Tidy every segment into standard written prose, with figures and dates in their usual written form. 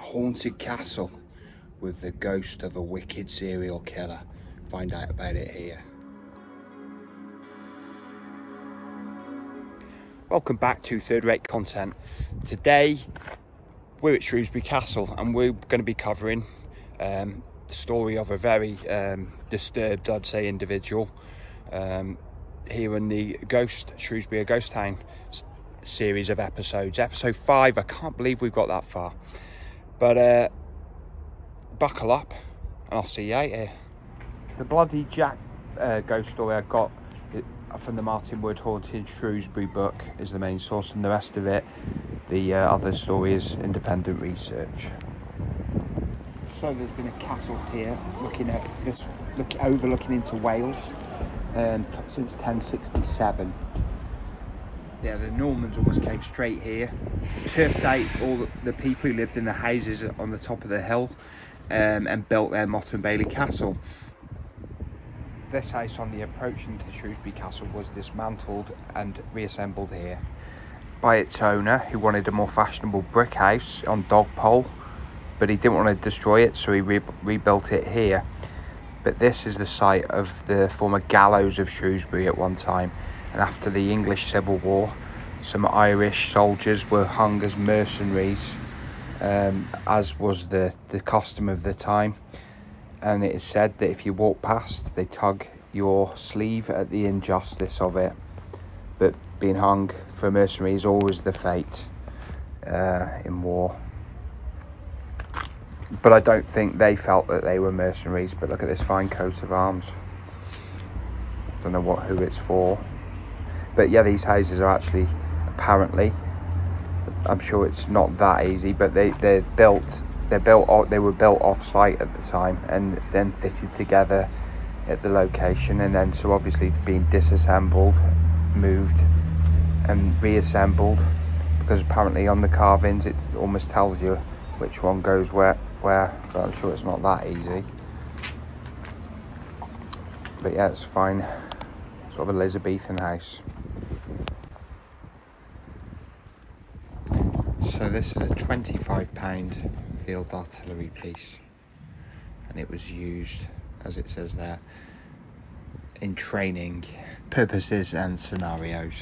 haunted castle with the ghost of a wicked serial killer. Find out about it here. Welcome back to Third Rate Content. Today we're at Shrewsbury Castle and we're going to be covering the story of a very disturbed, I'd say, individual here in the Shrewsbury a Ghost Town series of episodes. Episode 5, I can't believe we've got that far. But buckle up and I'll see you out here. The Bloody Jack ghost story I got from the Martin Wood Haunted Shrewsbury book is the main source, and the rest of it, the other story, is independent research. So there's been a castle here overlooking into Wales since 1067. Yeah, the Normans almost came straight here, turfed out all the people who lived in the houses on the top of the hill, and built their Motte and Bailey Castle. This house on the approach into Shrewsbury Castle was dismantled and reassembled here by its owner, who wanted a more fashionable brick house on Dogpole, but he didn't want to destroy it, so he rebuilt it here. But this is the site of the former Gallows of Shrewsbury at one time, and after the English Civil War, some Irish soldiers were hung as mercenaries, as was the custom of the time. And it is said that if you walk past, they tug your sleeve at the injustice of it. But being hung for mercenary is always the fate in war. But I don't think they felt that they were mercenaries. But look at this fine coat of arms. Don't know who it's for. But yeah, these houses are actually, apparently, I'm sure it's not that easy, but they were built off-site at the time and then fitted together at the location, and then so obviously being disassembled, moved and reassembled, because apparently on the carvings it almost tells you which one goes where, but I'm sure it's not that easy. But yeah, it's fine, sort of Elizabethan house. So this is a £25 field artillery piece, and it was used, as it says there, in training purposes and scenarios.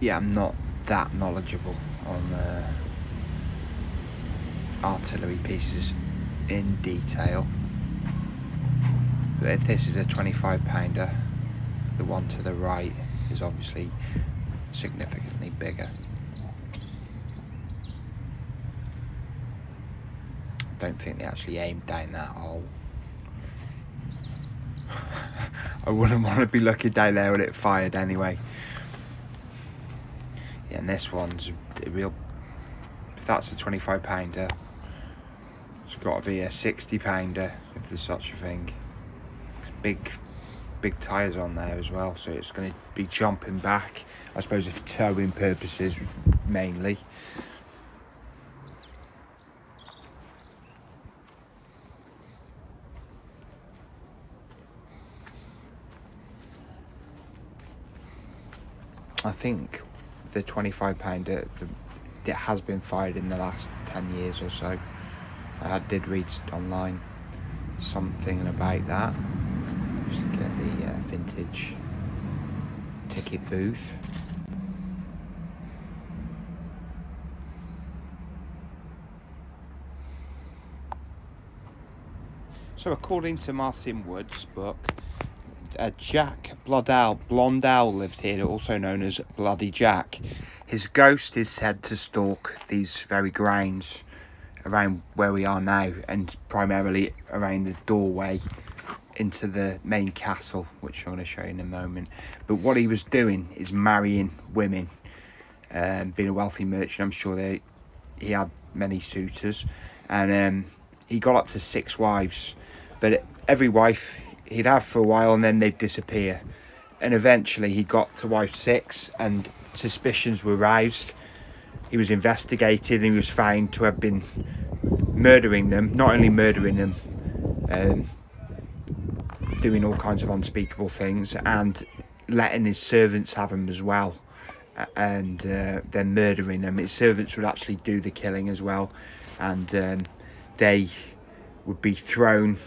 Yeah, I'm not that knowledgeable on artillery pieces in detail, but if this is a £25-pounder, the one to the right is obviously significantly bigger. Don't think they actually aimed down that hole. I wouldn't want to be looking down there when it fired anyway. Yeah, and this one's a real, if that's a £25-pounder, it's got to be a £60-pounder if there's such a thing. It's big tyres on there as well, so it's going to be jumping back, I suppose, for towing purposes mainly. I think the £25-pounder, it has been fired in the last 10 years or so. I did read online something about that. Just to get the vintage ticket booth. So according to Martin Wood's book, Jack Blondell lived here, also known as Bloody Jack. His ghost is said to stalk these very grounds around where we are now, and primarily around the doorway into the main castle, which I'm going to show you in a moment. But what he was doing is marrying women, being a wealthy merchant. I'm sure he had many suitors, and he got up to 6 wives, but every wife he'd have for a while and then they'd disappear, and eventually he got to wife 6 and suspicions were raised. He was investigated and he was found to have been murdering them. Not only murdering them, doing all kinds of unspeakable things and letting his servants have them as well, and then murdering them. His servants would actually do the killing as well, and they would be thrown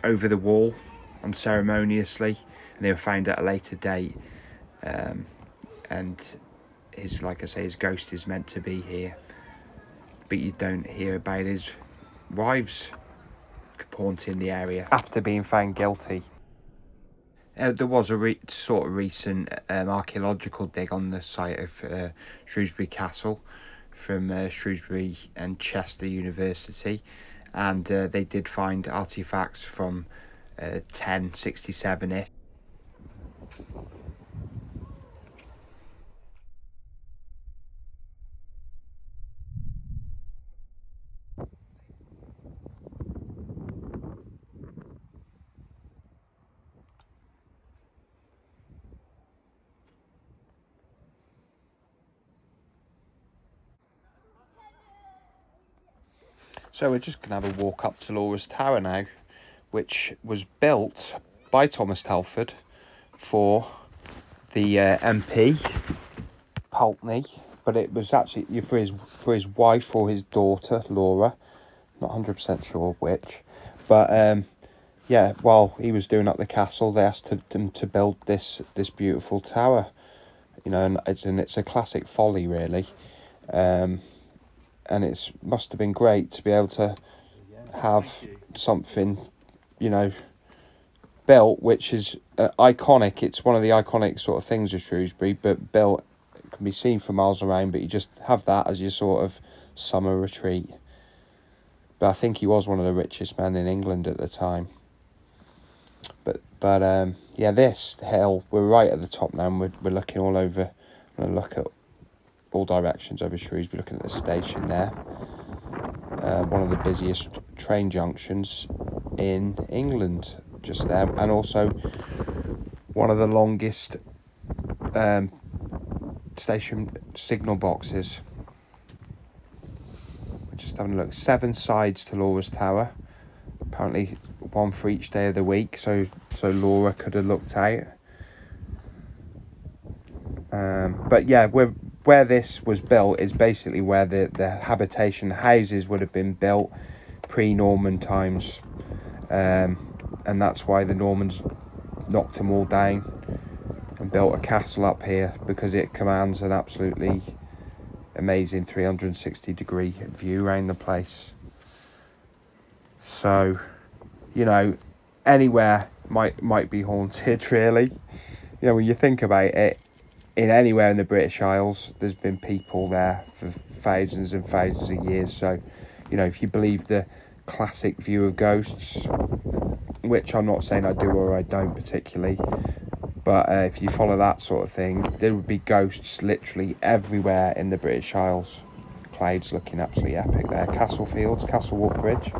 over the wall unceremoniously, and they were found at a later date. And his, like I say, his ghost is meant to be here, but you don't hear about his wives haunting the area after being found guilty. There was a sort of recent archaeological dig on the site of Shrewsbury Castle from Shrewsbury and Chester University, and they did find artifacts from 1067-ish. So we're just going to have a walk up to Laura's Tower now, which was built by Thomas Telford for the MP, Pulteney, but it was actually for his wife or his daughter, Laura. Not 100% sure which. But yeah, while he was doing up the castle, they asked him to build this beautiful tower. You know, and it's a classic folly, really. And it must have been great to be able to have something, you know, built, which is iconic. It's one of the iconic sort of things of Shrewsbury, but built, it can be seen for miles around, but you just have that as your sort of summer retreat. But I think he was one of the richest men in England at the time. But yeah, this hill, we're right at the top now, and we're looking all over. I'm going to look at all directions over Shrewsbury, looking at the station there. One of the busiest train junctions in England, just there, and also one of the longest station signal boxes. We're just having a look. 7 sides to Laura's Tower, apparently one for each day of the week, so Laura could have looked out. But yeah, where this was built is basically where the habitation houses would have been built pre-Norman times, and that's why the Normans knocked them all down and built a castle up here, because it commands an absolutely amazing 360-degree view around the place. So, you know, anywhere might be haunted, really. You know, when you think about it, in anywhere in the British Isles, there's been people there for thousands and thousands of years. So, you know, if you believe the classic view of ghosts, which I'm not saying I do or I don't particularly, but if you follow that sort of thing, there would be ghosts literally everywhere in the British Isles. Clouds looking absolutely epic there. Castle Fields, Castlewalk Bridge.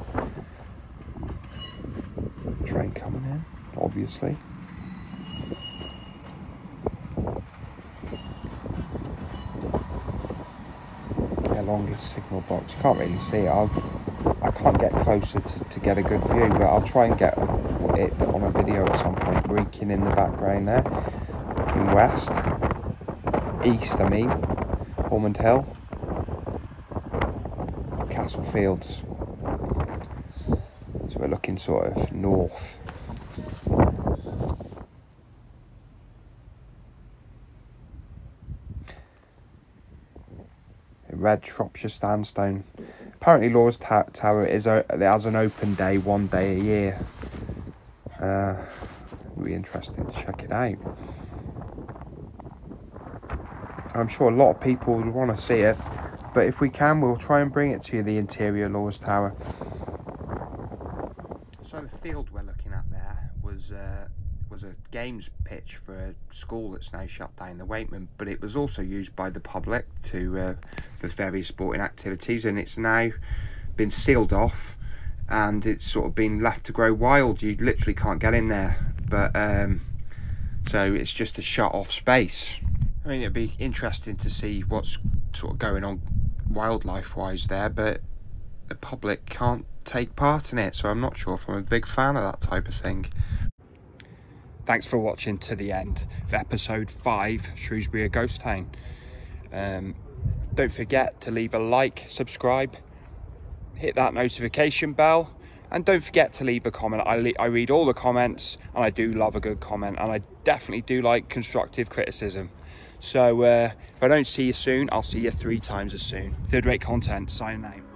Train coming in, obviously. Longest signal box. Can't really see it. I can't get closer to get a good view, but I'll try and get it on a video at some point. Reeking in the background there, looking west, east I mean, Ormond Hill, Castle Fields. So we're looking sort of north. Red Shropshire sandstone. Apparently Laura's Tower has an open day one day a year. It'll be interesting to check it out. I'm sure a lot of people would want to see it, but if we can, we'll try and bring it to you, the interior of Laura's Tower. So the field we're looking at there was a games pitch for a school that's now shut down, the Wakeman, but it was also used by the public for various sporting activities, and it's now been sealed off and it's sort of been left to grow wild. You literally can't get in there, but so it's just a shut off space. I mean, it'd be interesting to see what's sort of going on wildlife wise there, but the public can't take part in it, so I'm not sure if I'm a big fan of that type of thing. thanks for watching to the end of episode 5, Shrewsbury, a ghost town. Don't forget to leave a like, subscribe, hit that notification bell, and don't forget to leave a comment. I read all the comments, and I do love a good comment, and I definitely do like constructive criticism. So if I don't see you soon, I'll see you 3 times as soon. Third rate content, signing out.